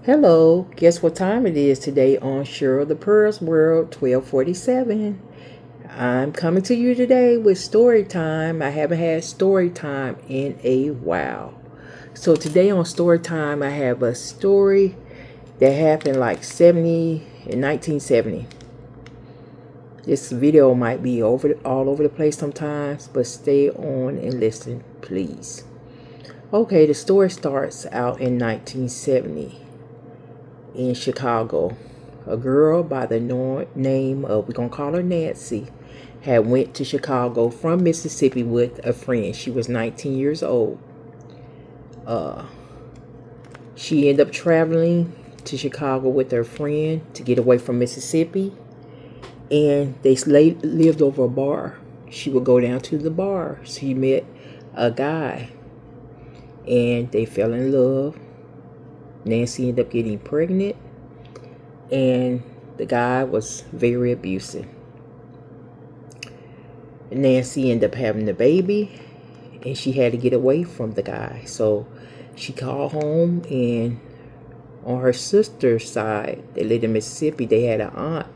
Hello, guess what time it is today on Cheryl the Pearls World 1247. I'm coming to you today with story time. I haven't had story time in a while. So today on story time I have a story that happened like 1970. This video might be all over the place sometimes, but stay on and listen, please. Okay, the story starts out in 1970. In Chicago. A girl by the name of, we're going to call her Nancy, had went to Chicago from Mississippi with a friend. She was 19 years old. She ended up traveling to Chicago with her friend to get away from Mississippi. And they lived over a bar. She would go down to the bar. She met a guy. And they fell in love. Nancy ended up getting pregnant. And the guy was very abusive. Nancy ended up having the baby, and she had to get away from the guy. So she called home, and on her sister's side, they lived in Mississippi, they had an aunt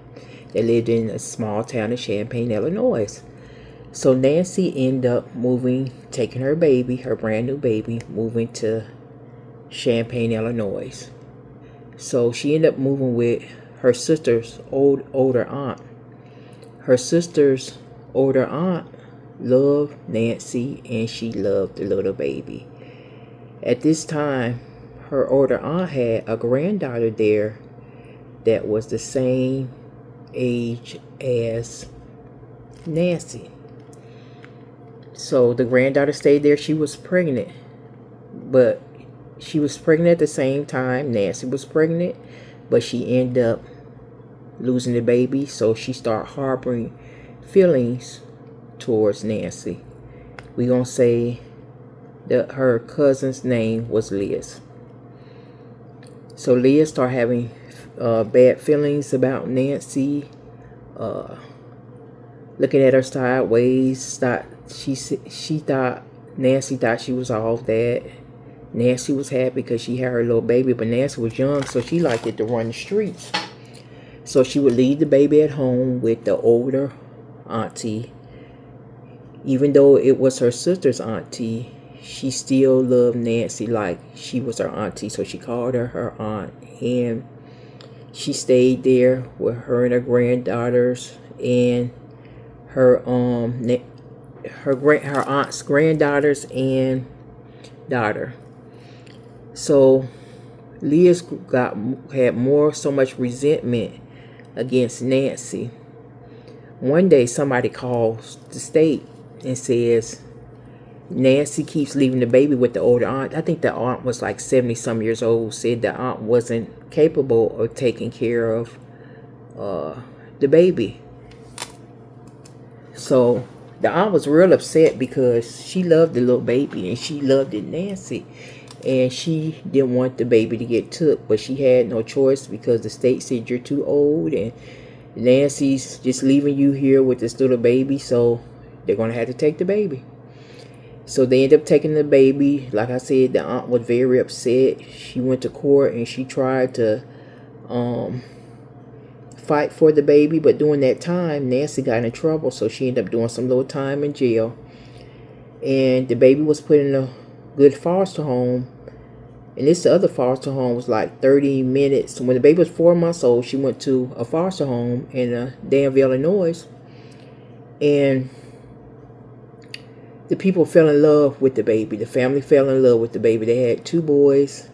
that lived in a small town in Champaign, Illinois. So Nancy ended up moving, taking her baby, her brand new baby, moving to Champaign, Illinois. So she ended up moving with her sister's older aunt. Her sister's older aunt loved Nancy, and she loved the little baby. At this time, her older aunt had a granddaughter there that was the same age as Nancy. So the granddaughter stayed there. She was pregnant, but she was pregnant at the same time Nancy was pregnant, but she ended up losing the baby, so she started harboring feelings towards Nancy. We gonna say that her cousin's name was Liz. So Liz started having bad feelings about Nancy, looking at her sideways. She thought Nancy thought she was all that. Nancy was happy because she had her little baby, but Nancy was young, so she liked it to run the streets. So she would leave the baby at home with the older auntie. Even though it was her sister's auntie, she still loved Nancy like she was her auntie. So she called her aunt, and she stayed there with her and her granddaughters and her aunt's granddaughters and daughter. So Liz had so much resentment against Nancy. One day somebody calls the state and says Nancy keeps leaving the baby with the older aunt. I think the aunt was like 70 some years old. Said the aunt wasn't capable of taking care of the baby. So the aunt was real upset because she loved the little baby and she loved it, Nancy. And she didn't want the baby to get took, but she had no choice because the state said you're too old and Nancy's just leaving you here with this little baby, so they're going to have to take the baby. So they ended up taking the baby. Like I said, the aunt was very upset. She went to court and she tried to fight for the baby, but during that time, Nancy got in trouble, so she ended up doing some little time in jail. And the baby was put in a good foster home, and this other foster home was like 30 minutes. When the baby was 4 months old, she went to a foster home in Danville, Illinois, and the people fell in love with the baby. The family fell in love with the baby. They had 2 boys,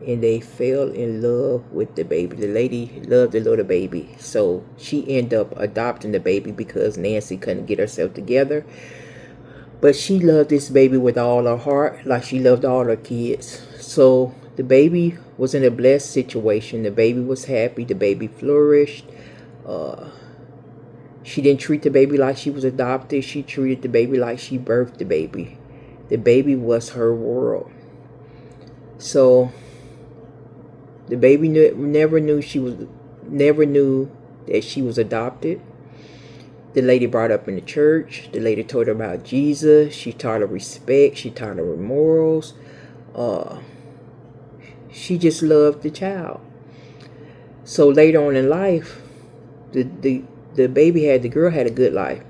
and they fell in love with the baby. The lady loved the little baby, so she ended up adopting the baby because Nancy couldn't get herself together. But she loved this baby with all her heart, like she loved all her kids. So the baby was in a blessed situation. The baby was happy. The baby flourished. She didn't treat the baby like she was adopted. She treated the baby like she birthed the baby. The baby was her world. So the baby never knew that she was adopted. The lady brought up in the church. The lady told her about Jesus. She taught her respect. She taught her morals. She just loved the child. So later on in life, the baby had, the girl had a good life.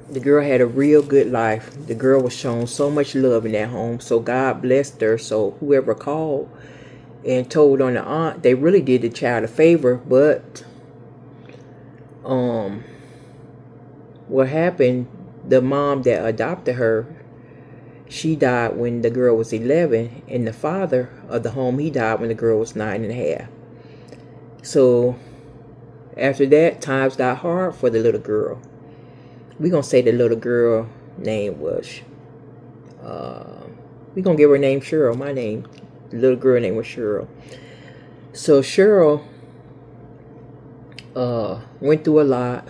The girl had a real good life. The girl was shown so much love in that home. So God blessed her. So whoever called and told on the aunt, they really did the child a favor. But what happened, the mom that adopted her, she died when the girl was 11, and the father of the home, he died when the girl was 9.5. So after that, times got hard for the little girl. We're going to say the little girl name was, we're going to give her name Cheryl. The little girl name was Cheryl. So Cheryl went through a lot.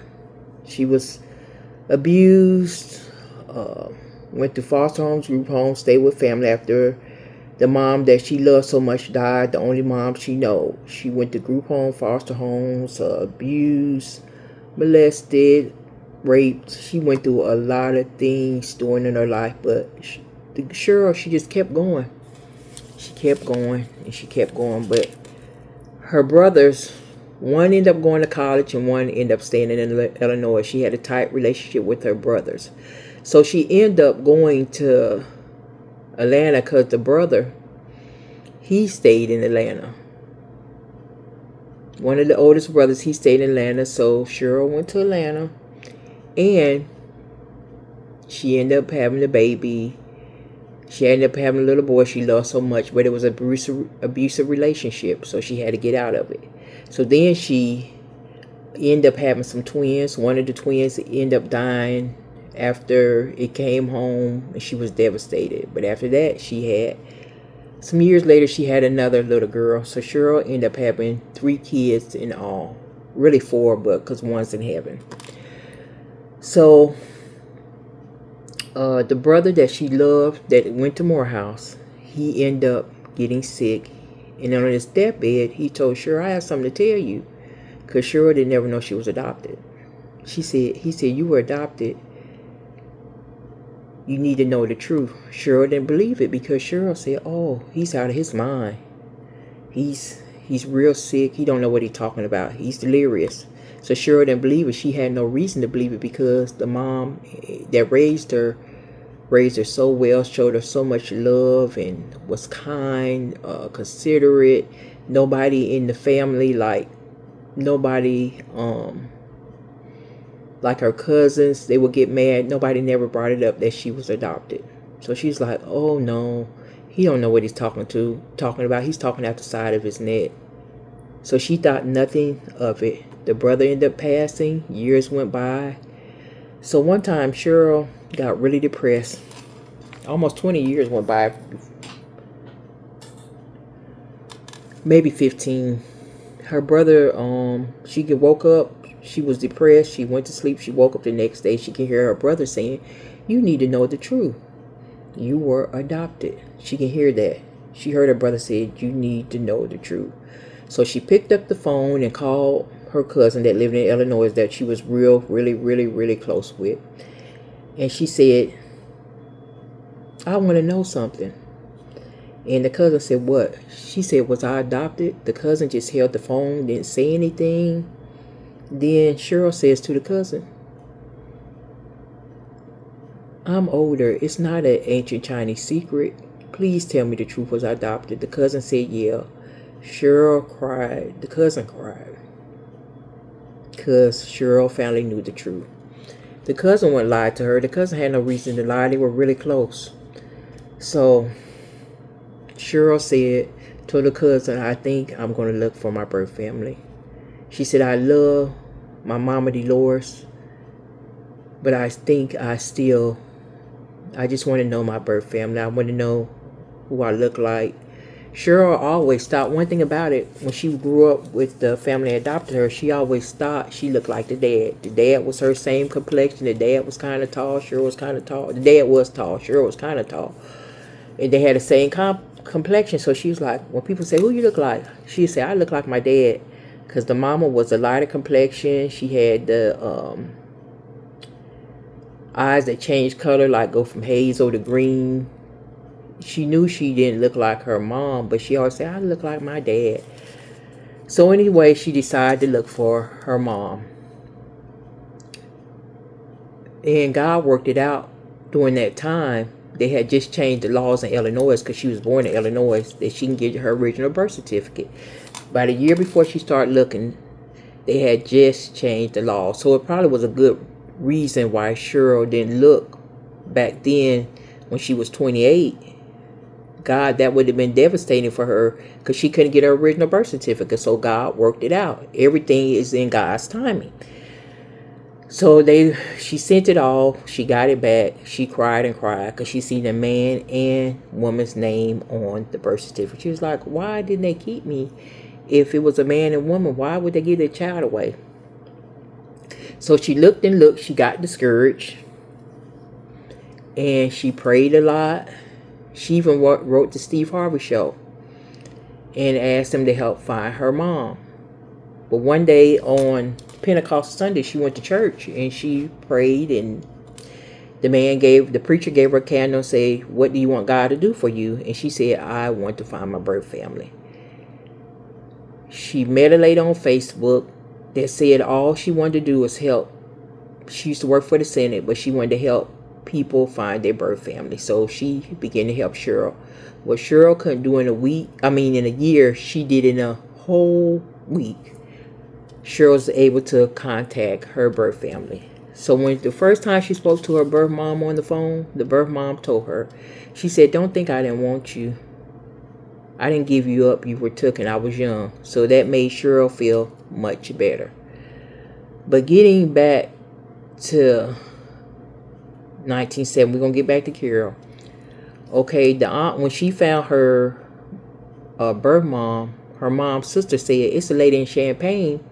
She was abused, went to foster homes, group homes, stayed with family after the mom that she loved so much died, the only mom she know. She went to group home, foster homes, abused, molested, raped. She went through a lot of things during in her life, but Cheryl, she just kept going. She kept going and she kept going. But her brothers, one ended up going to college and one ended up staying in Illinois. She had a tight relationship with her brothers. So she ended up going to Atlanta because the brother, he stayed in Atlanta. One of the oldest brothers, he stayed in Atlanta. So Cheryl went to Atlanta and she ended up having a baby. She ended up having a little boy she loved so much, but it was an abusive relationship, so she had to get out of it. So then she ended up having some twins. One of the twins ended up dying after it came home, and she was devastated. But after that, some years later, she had another little girl. So Cheryl ended up having 3 kids in all. Really 4, but because one's in heaven. So the brother that she loved that went to Morehouse, he ended up getting sick. And on his deathbed, he told Cheryl, I have something to tell you. Because Cheryl didn't ever know she was adopted. He said, you were adopted. You need to know the truth. Cheryl didn't believe it because Cheryl said, oh, he's out of his mind. He's real sick. He don't know what he's talking about. He's delirious. So Cheryl didn't believe it. She had no reason to believe it because the mom that raised her so well, showed her so much love and was kind, considerate. Nobody in the family, like her cousins, they would get mad. Nobody never brought it up that she was adopted. So she's like, oh no, he don't know what he's talking about. He's talking out the side of his neck. So she thought nothing of it. The brother ended up passing. Years went by. So one time Cheryl got really depressed. Almost 20 years went by. Maybe 15. Her brother, she woke up. She was depressed. She went to sleep. She woke up the next day. She could hear her brother saying, you need to know the truth. You were adopted. She can hear that. She heard her brother say, you need to know the truth. So she picked up the phone and called her cousin that lived in Illinois that she was really close with. And she said, I want to know something. And the cousin said, what? She said, was I adopted? The cousin just held the phone, didn't say anything. Then Cheryl says to the cousin, I'm older. It's not an ancient Chinese secret. Please tell me the truth. Was I adopted? The cousin said, yeah. Cheryl cried. The cousin cried. Because Cheryl finally knew the truth. The cousin wouldn't lie to her. The cousin had no reason to lie. They were really close. So Cheryl said to the cousin, I think I'm going to look for my birth family. She said, I love my mama Dolores, but I think I just want to know my birth family. I want to know who I look like. Cheryl always thought, one thing about it, when she grew up with the family that adopted her, she always thought she looked like the dad. The dad was her same complexion. The dad was kind of tall. Cheryl was kind of tall. The dad was tall. Cheryl was kind of tall. And they had the same complexion. So she was like, when people say, who you look like? She said, I look like my dad. Because the mama was a lighter complexion. She had the eyes that changed color, like go from hazel to green. she knew she didn't look like her mom, but she always said, I look like my dad. So anyway, she decided to look for her mom. And God worked it out during that time. They had just changed the laws in Illinois, because she was born in Illinois, that she can get her original birth certificate. About a year before she started looking, they had just changed the law. So it probably was a good reason why Cheryl didn't look back then when she was 28. God, that would have been devastating for her, because she couldn't get her original birth certificate. So God worked it out. Everything is in God's timing. So she sent it all. She got it back. She cried and cried because she seen the man and woman's name on the birth certificate. She was like, why didn't they keep me? If it was a man and woman, why would they give their child away? So she looked and looked. She got discouraged. And she prayed a lot. She even wrote the Steve Harvey Show and asked him to help find her mom. But one day on Pentecost Sunday, she went to church and she prayed, and the preacher gave her a candle and said, what do you want God to do for you? And she said, I want to find my birth family. She met a lady on Facebook that said all she wanted to do was help. She used to work for the Senate, but she wanted to help people find their birth family. So she began to help Cheryl. What Cheryl couldn't do in a year, she did in a whole week. Cheryl was able to contact her birth family. So when the first time she spoke to her birth mom on the phone, the birth mom told her, she said, don't think I didn't want you. I didn't give you up. You were taken. I was young. So that made Cheryl feel much better. But getting back to 1970, we're going to get back to Carol. Okay, the aunt, when she found her birth mom, her mom's sister said, it's a lady in Champaign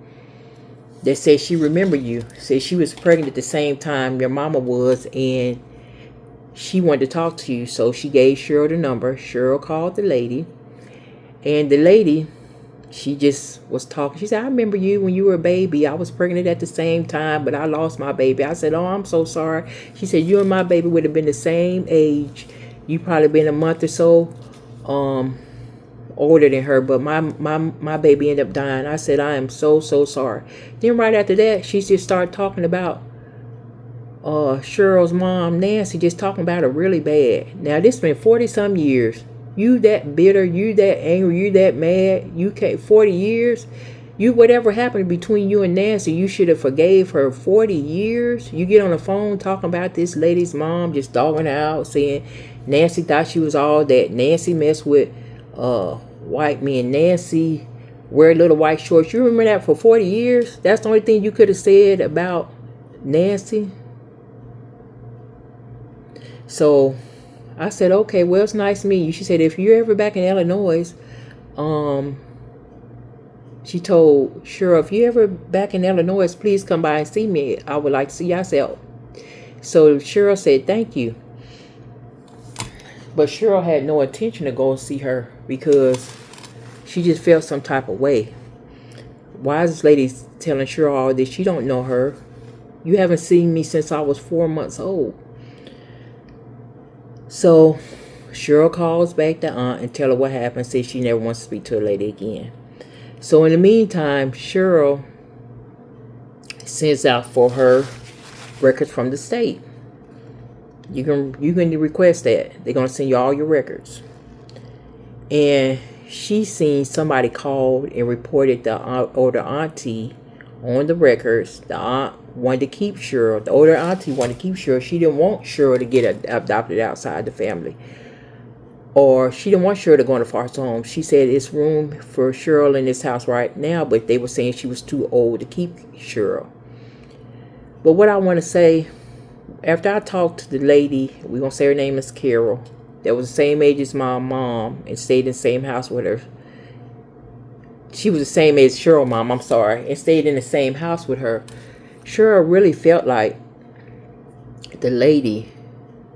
that said she remembered you. Said she was pregnant at the same time your mama was, and she wanted to talk to you. So she gave Cheryl the number. Cheryl called the lady, and the lady, she just was talking. She said, I remember you when you were a baby. I was pregnant at the same time, but I lost my baby. I said, oh, I'm so sorry. She said, you and my baby would have been the same age. You probably been a month or so older than her, but my baby ended up dying. I said, I am so sorry. Then right after that, she just started talking about Cheryl's mom, Nancy, just talking about her really bad. Now this been 40 some years. You that bitter, you that angry, you that mad. You can't 40 years. You, whatever happened between you and Nancy, you should have forgave her. 40 years. You get on the phone talking about this lady's mom, just dogging out, saying Nancy thought she was all that. Nancy messed with white men. Nancy wear little white shorts. You remember that for 40 years? That's the only thing you could have said about Nancy. So I said, okay, well, it's nice to meet you. She said, if you're ever back in Illinois, she told Cheryl, if you're ever back in Illinois, please come by and see me. I would like to see you. I said, so Cheryl said, thank you. But Cheryl had no intention to go and see her because she just felt some type of way. Why is this lady telling Cheryl all this? She don't know her. You haven't seen me since I was 4 months old. So Cheryl calls back the aunt and tell her what happened. Says she never wants to speak to a lady again. So in the meantime, Cheryl sends out for her records from the state. You can request that. They're gonna send you all your records. And she seen somebody called and reported the older auntie on the records. The aunt wanted to keep Cheryl. The older auntie wanted to keep Cheryl. She didn't want Cheryl to get adopted outside the family. Or she didn't want Cheryl to go in a foster home. She said it's room for Cheryl in this house right now, but they were saying she was too old to keep Cheryl. But what I want to say, after I talked to the lady, we're going to say her name is Carol, that was the same age as my mom and stayed in the same house with her. She was the same age as Cheryl mom, and stayed in the same house with her. Cheryl really felt like the lady,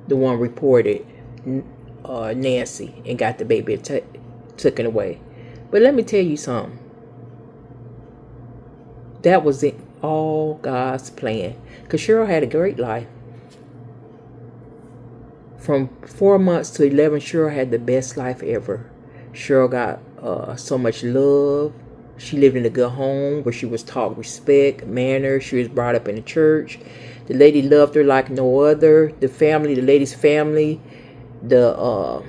the one reported Nancy and got the baby taken away. But let me tell you something. That was all God's plan. Because Cheryl had a great life. From 4 months to 11, Cheryl had the best life ever. Cheryl got so much love. She lived in a good home where she was taught respect, manners. She was brought up in the church. The lady loved her like no other. The lady's family, the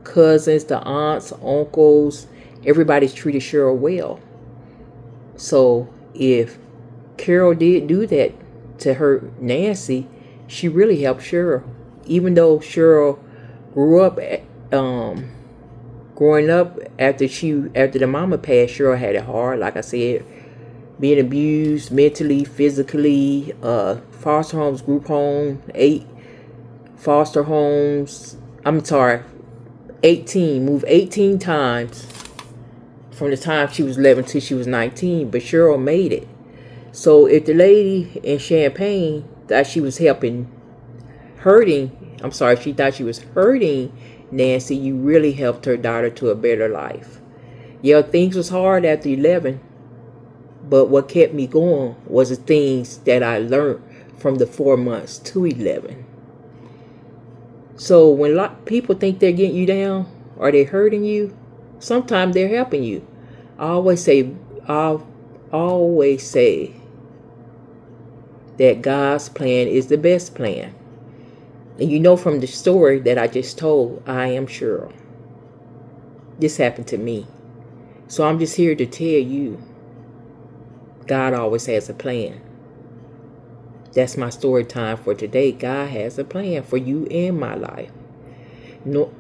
cousins, the aunts, uncles, everybody's treated Cheryl well. So if Carol did do that to her Nancy, she really helped Cheryl. Even though Cheryl growing up after the mama passed, Cheryl had it hard. Like I said, being abused mentally, physically, foster homes, group home, 8 foster homes. I'm sorry, 18, moved 18 times from the time she was 11 till she was 19. But Cheryl made it. So if the lady in Champaign thought she was she thought she was hurting Nancy, you really helped her daughter to a better life. Yeah, things was hard after 11, but what kept me going was the things that I learned from the 4 months to 11. So when a lot of people think they're getting you down or they're hurting you, sometimes they're helping you. I always say that God's plan is the best plan. And you know from the story that I just told, I am Cheryl. This happened to me. So I'm just here to tell you, God always has a plan. That's my story time for today. God has a plan for you and my life.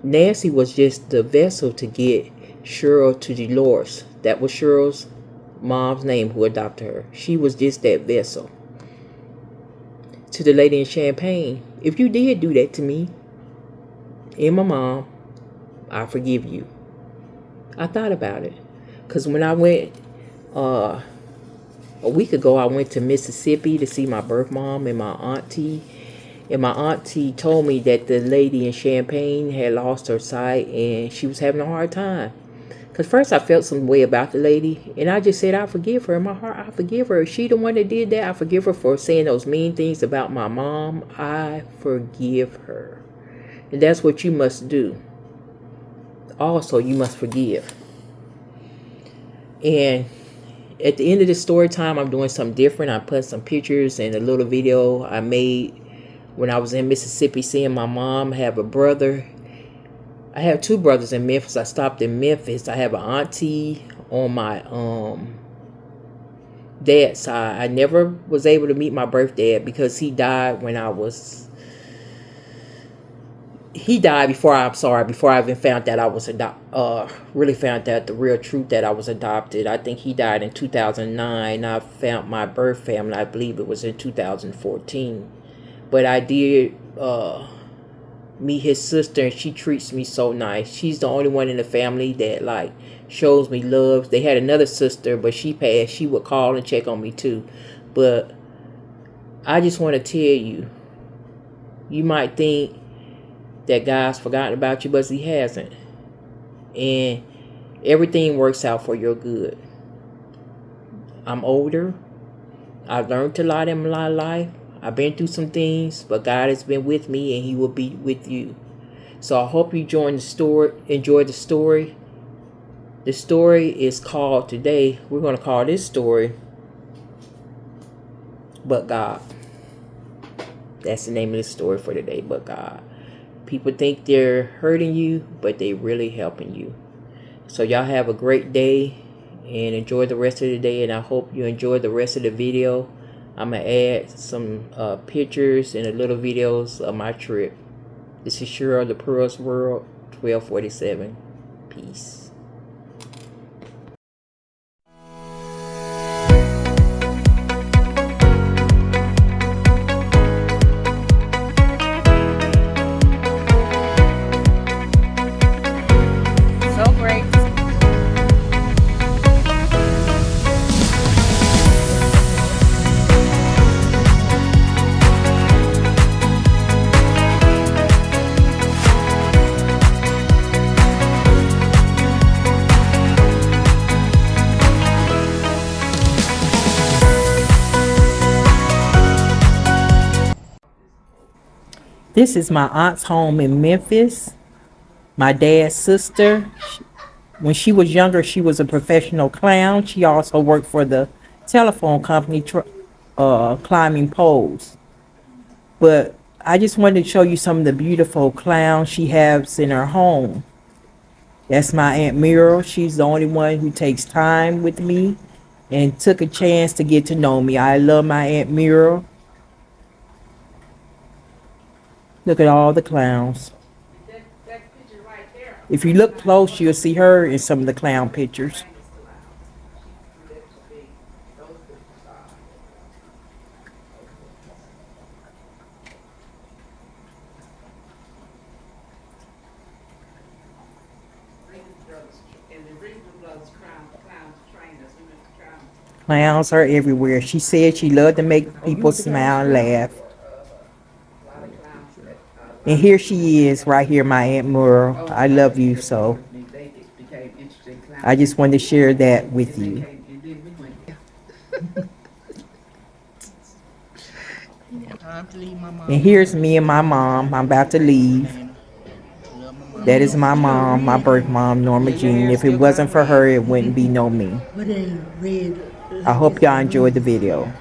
Nancy was just the vessel to get Cheryl to Dolores. That was Cheryl's mom's name who adopted her. She was just that vessel. To the lady in Champaign, if you did do that to me and my mom, I forgive you. I thought about it. Because when I went, a week ago, I went to Mississippi to see my birth mom and my auntie. And my auntie told me that the lady in Champaign had lost her sight and she was having a hard time. Because first I felt some way about the lady, and I just said, I forgive her. In my heart, I forgive her. Is she the one that did that? I forgive her for saying those mean things about my mom. I forgive her. And that's what you must do. Also, you must forgive. And at the end of this story time, I'm doing something different. I put some pictures and a little video I made when I was in Mississippi seeing my mom. Have a brother. I have 2 brothers in Memphis. I stopped in Memphis. I have an auntie on my dad's side. I never was able to meet my birth dad because he died when he died before I even found that I was really found out the real truth that I was adopted. I think he died in 2009. I found my birth family, I believe it was in 2014. But I did meet his sister, and she treats me so nice. She's the only one in the family that shows me love. They had another sister, but she passed. She would call and check on me too. But I just want to tell you, you might think that God's forgotten about you, but he hasn't. And everything works out for your good. I'm older. I've learned a lot in my life. I've been through some things, but God has been with me, and he will be with you. So I hope you enjoy the story. The story is called today, we're going to call this story, But God. That's the name of the story for today, But God. People think they're hurting you, but they really helping you. So y'all have a great day and enjoy the rest of the day, and I hope you enjoy the rest of the video. I'm going to add some pictures and a little videos of my trip. This is Cheryl, the Pearls World, 1247. Peace. This is my aunt's home in Memphis. My dad's sister. When she was younger, she was a professional clown. She also worked for the telephone company climbing poles. But I just wanted to show you some of the beautiful clowns she has in her home. That's my Aunt Muriel. She's the only one who takes time with me and took a chance to get to know me. I love my Aunt Muriel. Look at all the clowns. If you look close, you'll see her in some of the clown pictures. Clowns are everywhere. She said she loved to make people smile and laugh. And here she is, right here, my Aunt Muriel. I love you so. I just wanted to share that with you. And here's me and my mom. I'm about to leave. That is my mom, my birth mom, Norma Jean. If it wasn't for her, it wouldn't be no me. I hope y'all enjoyed the video.